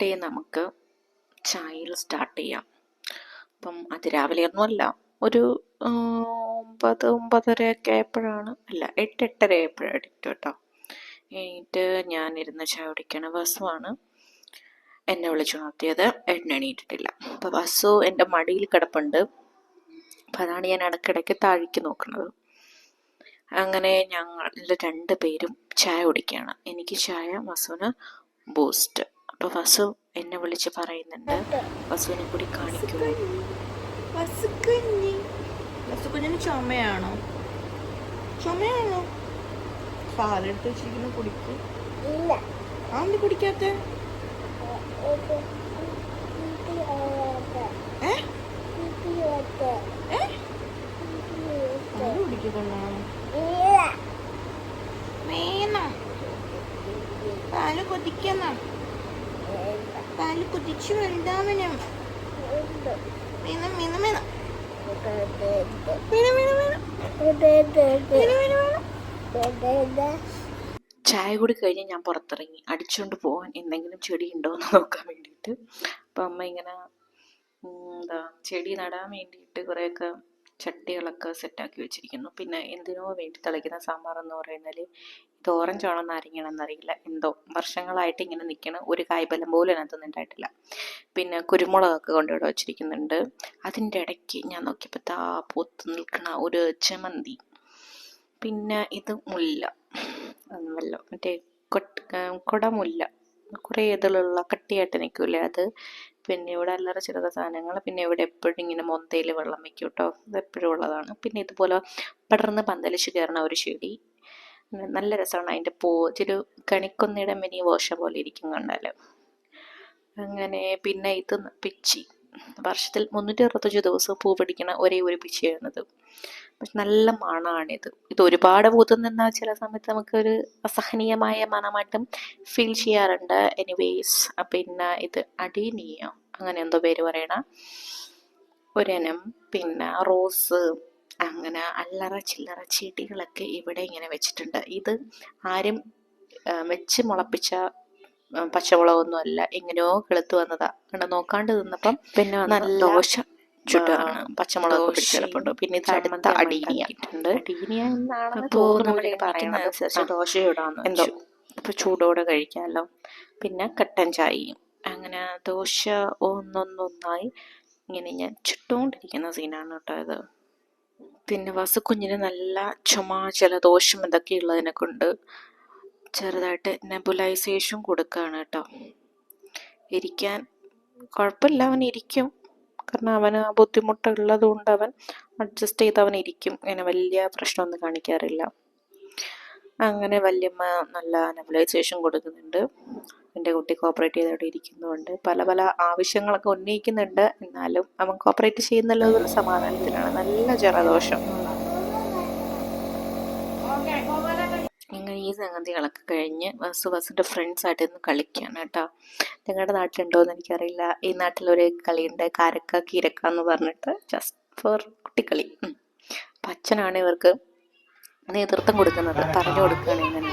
Day നമുക്ക് ചായയിൽ start ചെയ്യാം. അപ്പം അതിരാവിലെ ഒന്നുമല്ല, ഒരു 9-9:30 ആയപ്പോഴാണ്, അല്ല 8-8:30 ആയപ്പോഴാണ് എണീറ്റു കേട്ടോ. എണീറ്റ് ഞാനിരുന്ന് ചായ കുടിക്കണ വസുവാണ് എന്നെ വിളിച്ചുണർത്തിയത്. ഏട്ടൻ എണീറ്റിട്ടില്ല. അപ്പോൾ വസു എൻ്റെ മടിയിൽ കിടപ്പുണ്ട്. അപ്പം അതാണ് ഞാൻ ഇടയ്ക്കിടയ്ക്ക് താഴേക്ക് നോക്കുന്നത്. അങ്ങനെ ഞങ്ങൾ 2 പേരും ചായ കുടിക്കുകയാണ്. എനിക്ക് ചായ, വസുവിന് ബൂസ്റ്റ്. അപ്പോൾ വസു എന്നെ വിളിച്ച് പറയുന്നുണ്ട്, വസുവിനെ കൂടി കാണിക്കുമോ? വസുകുഞ്ഞിന് ചുമയാണോ? പാലെടുത്ത് വെച്ചിരിക്കുന്ന കുടിക്കും. ആന്തി കുടിക്കാത്ത വേണം. പാല് കൊതിക്കണം. പാല് കൊതിച്ചു വലുതാവണം. വേണം വേണം വേണം ചായ കൂടി കഴിഞ്ഞ് ഞാൻ പുറത്തിറങ്ങി അടിച്ചുകൊണ്ട് പോകാൻ എന്തെങ്കിലും ചെടി ഉണ്ടോ എന്ന് നോക്കാൻ വേണ്ടിയിട്ട്. അപ്പം അമ്മ ഇങ്ങനെ ചെടി നടാൻ വേണ്ടിയിട്ട് കുറേയൊക്കെ ചട്ടികളൊക്കെ സെറ്റാക്കി വെച്ചിരിക്കുന്നു. പിന്നെ എന്തിനോ വേണ്ടി തിളയ്ക്കുന്ന സാമ്പാർ എന്ന് പറയുന്നത് ഇത് ഓറഞ്ചാണോ നാരങ്ങയാണോ അറിയില്ല, എന്തോ വർഷങ്ങളായിട്ട് ഇങ്ങനെ നിൽക്കണം. ഒരു കായ്ബലം പോലും അതിനകത്തൊന്നും ഉണ്ടായിട്ടില്ല. പിന്നെ കുരുമുളകൊക്കെ കൊണ്ടിവിടെ വെച്ചിരിക്കുന്നുണ്ട്. അതിൻ്റെ ഇടയ്ക്ക് ഞാൻ നോക്കിയപ്പോൾ പൂത്ത് നിൽക്കണ ഒരു ചെമന്തി. പിന്നെ ഇത് മുല്ല, വെള്ളം മറ്റേ കൊടമുല്ല, കുറേ ഇതിലുള്ള കട്ടിയായിട്ട് നിൽക്കൂലേ അത്. പിന്നെ ഇവിടെ അല്ലറ ചില്ലറ സാധനങ്ങൾ. പിന്നെ ഇവിടെ എപ്പോഴും ഇങ്ങനെ മൊന്തയിൽ വെള്ളം വെക്കും കേട്ടോ, ഇതെപ്പോഴും ഉള്ളതാണ്. പിന്നെ ഇതുപോലെ പടർന്ന് പന്തലിച്ച് കയറണ ഒരു ചെടി, നല്ല രസമാണ്. അതിൻ്റെ ഇച്ചിരി കണിക്കൊന്നയുടെ മിനി വേർഷൻ പോലെ ഇരിക്കും കണ്ടാൽ. അങ്ങനെ പിന്നെ ഇത് പിച്ചി, വർഷത്തിൽ 365 ദിവസവും പൂ പിടിക്കുന്ന ഒരേ ഒരു പിച്ചിയാണിത്. പക്ഷെ നല്ല മണമാണിത്. ഇത് ഒരുപാട് പൂത്ത് നിന്നാൽ ചില സമയത്ത് നമുക്കൊരു അസഹനീയമായ മണമായിട്ടും ഫീൽ ചെയ്യാറുണ്ട്. എനിവേസ്, പിന്നെ ഇത് അഡീനിയ അങ്ങനെ എന്തോ പേര് പറയണ ഒരിനം. പിന്നെ റോസ്, അങ്ങനെ അല്ലറ ചില്ലറ ചെടികളൊക്കെ ഇവിടെ ഇങ്ങനെ വെച്ചിട്ടുണ്ട്. ഇത് ആരും വെച്ച് മുളപ്പിച്ച പച്ചമുളകൊന്നും അല്ല, എങ്ങനെയോ കിളുത്ത് വന്നതാ. നോക്കാണ്ട് നിന്നപ്പം പിന്നെ നല്ല ദോശ ചുട്ടാണ്, പച്ചമുളക് പിടിച്ചെടുപ്പുണ്ട്. പിന്നെ ഇത് അടുത്ത അടീനിയ എന്നാണ് പറയുന്നത്. ദോശ ചൂടാന്ന് എന്തോ, ഇപ്പൊ ചൂടോടെ കഴിക്കാമല്ലോ. പിന്നെ കട്ടൻ ചായയും. അങ്ങനെ ദോശ ഒന്നൊന്നായി ഇങ്ങനെ ഞാൻ ചുട്ടുകൊണ്ടിരിക്കുന്ന സീനാണ് കേട്ടോ ഇത്. പിന്നെ വസുക്കുഞ്ഞിന് നല്ല ചുമ, ജലദോഷം ഇതൊക്കെ ഉള്ളതിനെ കൊണ്ട് ചെറുതായിട്ട് നെബുലൈസേഷൻ കൊടുക്കുകയാണ് കേട്ടോ. ഇരിക്കാൻ കുഴപ്പമില്ല, അവൻ ഇരിക്കും. കാരണം അവന് ബുദ്ധിമുട്ടുള്ളത് കൊണ്ട് അവൻ അഡ്ജസ്റ്റ് ചെയ്ത് അവൻ ഇരിക്കും. അങ്ങനെ വലിയ പ്രശ്നമൊന്നും കാണിക്കാറില്ല. അങ്ങനെ വല്യമ്മ നല്ല നെബുലൈസേഷൻ കൊടുക്കുന്നുണ്ട്. എൻ്റെ കുട്ടി കോപ്പറേറ്റ് ചെയ്തവിടെ ഇരിക്കുന്നതുകൊണ്ട് പല പല ആവശ്യങ്ങളൊക്കെ ഉന്നയിക്കുന്നുണ്ട്. എന്നാലും അവൻ കോപ്പറേറ്റ് ചെയ്യുന്നല്ലോ എന്നുള്ള സമാധാനത്തിലാണ്. നല്ല ജലദോഷം. ഇങ്ങനെ ഈ സംഗതികളൊക്കെ കഴിഞ്ഞ് വസുൻ്റെ ഫ്രണ്ട്സായിട്ട് ഇന്ന് കളിക്കുകയാണ് കേട്ടോ. നിങ്ങളുടെ നാട്ടിലുണ്ടോ എന്ന് എനിക്കറിയില്ല. ഈ നാട്ടിലൊരു കളിയുണ്ട്, കാരക്ക കീരക്ക എന്ന് പറഞ്ഞിട്ട്, ജസ്റ്റ് ഫോർ കുട്ടിക്കളി. അപ്പം അച്ഛനാണ് ഇവർക്ക് നേതൃത്വം കൊടുക്കുന്നത്, പറഞ്ഞു കൊടുക്കുകയാണ് ഇങ്ങനെ.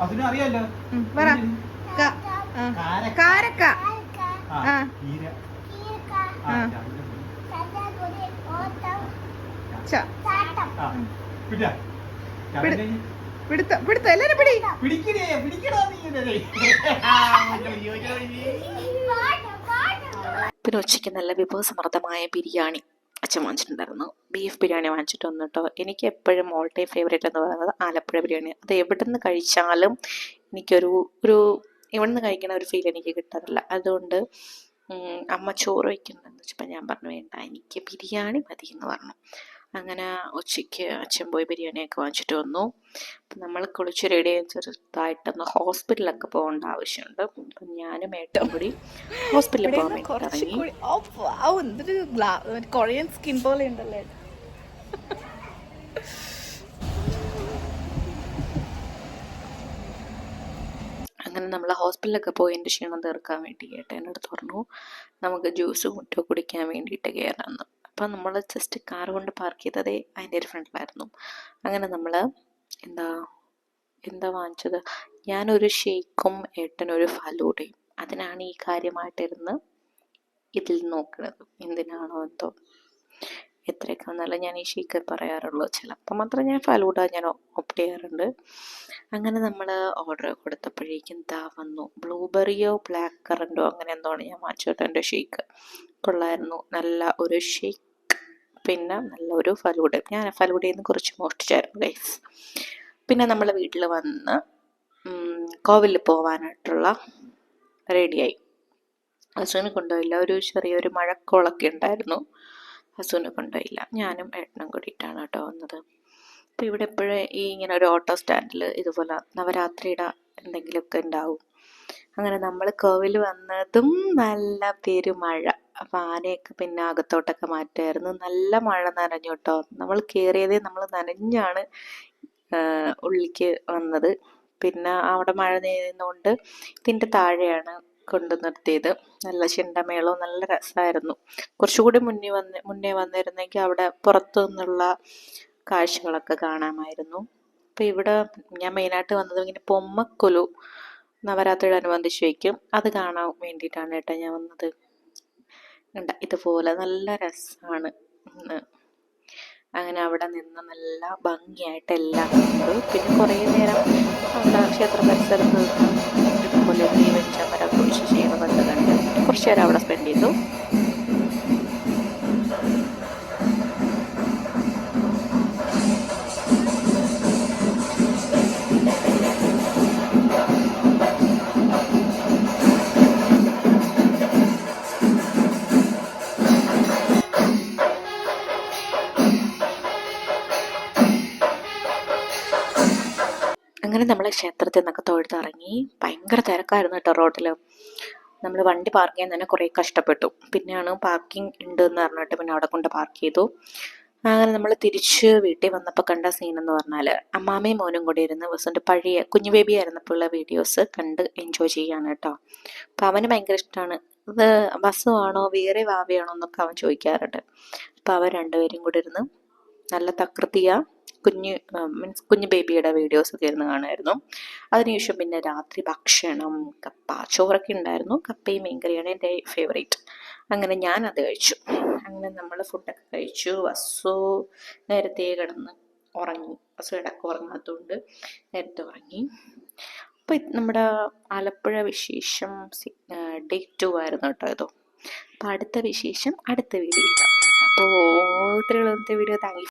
അതിനും അറിയാലോ കാരക്ക പിടുത്ത എല്ലാരും പിന്നെ ഉച്ചയ്ക്ക് നല്ല വിഭവസമൃദ്ധമായ ബിരിയാണി അച്ഛൻ വാങ്ങിച്ചിട്ടുണ്ടായിരുന്നു. ബീഫ് ബിരിയാണി വാങ്ങിച്ചിട്ട് വന്നു കേട്ടോ. എനിക്ക് എപ്പോഴും ഓൾ ടൈം ഫേവറേറ്റ് എന്ന് പറയുന്നത് ആലപ്പുഴ ബിരിയാണി. അത് എവിടെ നിന്ന് കഴിച്ചാലും എനിക്കൊരു ഇവിടെ നിന്ന് കഴിക്കുന്ന ഒരു ഫീൽ എനിക്ക് കിട്ടാറില്ല. അതുകൊണ്ട് അമ്മ ചോറ് വയ്ക്കുന്നുണ്ടെന്ന് വെച്ചപ്പോൾ ഞാൻ പറഞ്ഞു വേണ്ട, എനിക്ക് ബിരിയാണി മതി എന്ന് പറഞ്ഞു. അങ്ങനെ ഉച്ചയ്ക്ക് അച്ഛൻ പോയി ബിരിയാണിയൊക്കെ വാങ്ങിച്ചിട്ട് വന്നു. അപ്പം നമ്മൾ കുളിച്ച് റെഡി ചെറുതായിട്ടൊന്ന് ഹോസ്പിറ്റലൊക്കെ പോകേണ്ട ആവശ്യമുണ്ട്. അപ്പം ഞാനും ഏട്ടൻ കൂടി ഹോസ്പിറ്റലിൽ പോകാൻ വേണ്ടി ഇറങ്ങി. കൊറിയൻ സ്കിൻ പോലെ ഉണ്ടല്ലേ. അങ്ങനെ നമ്മൾ ഹോസ്പിറ്റലിലൊക്കെ പോയി എൻ്റെ ക്ഷീണം തീർക്കാൻ വേണ്ടി കേട്ടോ എൻ്റെ അടുത്ത് പറഞ്ഞു നമുക്ക് ജ്യൂസ് മുറ്റോ കുടിക്കാൻ വേണ്ടിയിട്ട് കയറാമെന്ന്. അപ്പം നമ്മൾ ജസ്റ്റ് കാർ കൊണ്ട് പാർക്ക് ചെയ്തതേ അതിൻ്റെ ഒരു ഫ്രണ്ടിലായിരുന്നു. അങ്ങനെ നമ്മൾ എന്താ വാങ്ങിച്ചത്, ഞാനൊരു ഷേക്കും ഏട്ടനൊരു ഫലൂഡയും. അതിനാണ് ഈ കാര്യമായിട്ടിരുന്ന് ഇതിൽ നോക്കുന്നത്. എന്തിനാണോ എന്തോ, എത്രയൊക്കെ വന്നാലും ഞാൻ ഈ ഷേക്ക് പറയാറുള്ളൂ. ചിലപ്പോൾ മാത്രം ഞാൻ ഫലൂഡ ഞാൻ ഓപ്റ്റ് ചെയ്യാറുണ്ട്. അങ്ങനെ നമ്മൾ ഓർഡർ കൊടുത്തപ്പോഴേക്കും വന്നു ബ്ലൂബെറിയോ ബ്ലാക്ക് കറൻറ്റോ അങ്ങനെ എന്തോണ് ഞാൻ വാങ്ങിച്ചോട്ടെ. എൻ്റെ ഷേക്ക് കൊള്ളായിരുന്നു, നല്ല ഒരു ഷേക്ക്, പിന്നെ നല്ല ഒരു ഫലൂഡ. ഞാൻ ഫലൂഡയിൽ നിന്ന് കുറച്ച് മോഷ്ടിച്ചായിരുന്നു ഗൈസ്. പിന്നെ നമ്മൾ വീട്ടിൽ വന്ന് കോവിലിൽ പോകാനായിട്ടുള്ള റെഡിയായി. ഹസുവിനെ കൊണ്ടുപോയില്ല, ഒരു ചെറിയൊരു മഴക്കോളൊക്കെ ഉണ്ടായിരുന്നു, ഹസുവിനെ കൊണ്ടുപോയില്ല. ഞാനും ഏട്ടനും കൂടിയിട്ടാണ് കേട്ടോ വന്നത്. അപ്പോൾ ഇവിടെ എപ്പോഴും ഈ ഇങ്ങനെ ഒരു ഓട്ടോ സ്റ്റാൻഡിൽ ഇതുപോലെ നവരാത്രിയുടെ എന്തെങ്കിലുമൊക്കെ ഉണ്ടാവും. അങ്ങനെ നമ്മൾ കോവിൽ വന്നതും നല്ല പെരുമഴ. അപ്പോൾ ആനയൊക്കെ പിന്നെ അകത്തോട്ടൊക്കെ മാറ്റുമായിരുന്നു. നല്ല മഴ നനഞ്ഞു കേട്ടോ. നമ്മൾ കയറിയതേ നമ്മൾ നനഞ്ഞാണ് ഉള്ളിലേക്ക് വന്നത്. പിന്നെ അവിടെ മഴ പെയ്യുന്നതുകൊണ്ട് ഇതിൻ്റെ താഴെയാണ് കൊണ്ടു നിർത്തിയത്. നല്ല ചെണ്ടമേളവും നല്ല രസമായിരുന്നു. കുറച്ചുകൂടി മുന്നേ വന്നിരുന്നെങ്കിൽ അവിടെ പുറത്തു നിന്നുള്ള കാഴ്ചകളൊക്കെ കാണാമായിരുന്നു. അപ്പോൾ ഇവിടെ ഞാൻ മെയിനായിട്ട് വന്നത് ഇങ്ങനെ പൊമ്മക്കൊലു നവരാത്രിയോടനുബന്ധിച്ച് വയ്ക്കും, അത് കാണാൻ വേണ്ടിയിട്ടാണ് കേട്ടോ ഞാൻ വന്നത്. ഇതുപോലെ നല്ല രസമാണ്. അങ്ങനെ അവിടെ നിന്ന് നല്ല ഭംഗിയായിട്ട് എല്ലാം കണ്ടു. പിന്നെ കുറേ നേരം അവിടെ ക്ഷേത്ര പരിസരത്ത് ഇതുപോലെ ദീപച്ചമരം കുറിച്ച് ചെയ്യുന്നതൊക്കെ കണ്ട് കുറച്ച് നേരം അവിടെ സ്പെൻഡ് ചെയ്തു. അങ്ങനെ നമ്മൾ ക്ഷേത്രത്തിൽ നിന്നൊക്കെ തൊഴുതിറങ്ങി. ഭയങ്കര തിരക്കായിരുന്നു കേട്ടോ റോഡിൽ. നമ്മൾ വണ്ടി പാർക്ക് ചെയ്യാൻ തന്നെ കുറേ കഷ്ടപ്പെട്ടു. പിന്നെയാണ് പാർക്കിംഗ് ഉണ്ട് എന്ന് പറഞ്ഞിട്ട് പിന്നെ അവിടെ കൊണ്ട് പാർക്ക് ചെയ്തു. അങ്ങനെ നമ്മൾ തിരിച്ച് വീട്ടിൽ വന്നപ്പോൾ കണ്ട സീനെന്ന് പറഞ്ഞാൽ അമ്മാമ്മയും മോനും കൂടി ഇരുന്ന് ബസ്സിൻ്റെ പഴയ കുഞ്ഞു ബേബി ആയിരുന്നപ്പോഴുള്ള വീഡിയോസ് കണ്ട് എൻജോയ് ചെയ്യാണ് കേട്ടോ. അപ്പം അവന് ഭയങ്കര ഇഷ്ടമാണ്. ഇത് ബസ് ആണോ വേറെ വാവയാണോ എന്നൊക്കെ അവൻ ചോദിക്കാറുണ്ട്. അപ്പോൾ അവർ രണ്ടുപേരും കൂടി ഇരുന്ന് നല്ല തകൃതിയ കുഞ്ഞു ബേബിയുടെ വീഡിയോസൊക്കെ ഇരുന്ന് കാണുമായിരുന്നു. അതിനുശേഷം പിന്നെ രാത്രി ഭക്ഷണം കപ്പ ചോറൊക്കെ ഉണ്ടായിരുന്നു. കപ്പയും മീൻകറിയാണ് എൻ്റെ ഫേവറേറ്റ്. അങ്ങനെ ഞാൻ അത് കഴിച്ചു. അങ്ങനെ നമ്മൾ ഫുഡൊക്കെ കഴിച്ചു. വസു നേരത്തെ കിടന്ന് ഉറങ്ങി. വസു ഇടയ്ക്ക് ഉറങ്ങാത്തതുകൊണ്ട് നേരത്തെ ഉറങ്ങി. അപ്പോൾ നമ്മുടെ ആലപ്പുഴ വിശേഷം Day 2 ആയിരുന്നു കേട്ടോ ഇതോ. അപ്പോൾ അടുത്ത വിശേഷം അടുത്ത വീഡിയോ. അപ്പോൾ ഇത്രയുള്ള വീഡിയോ. Thank you.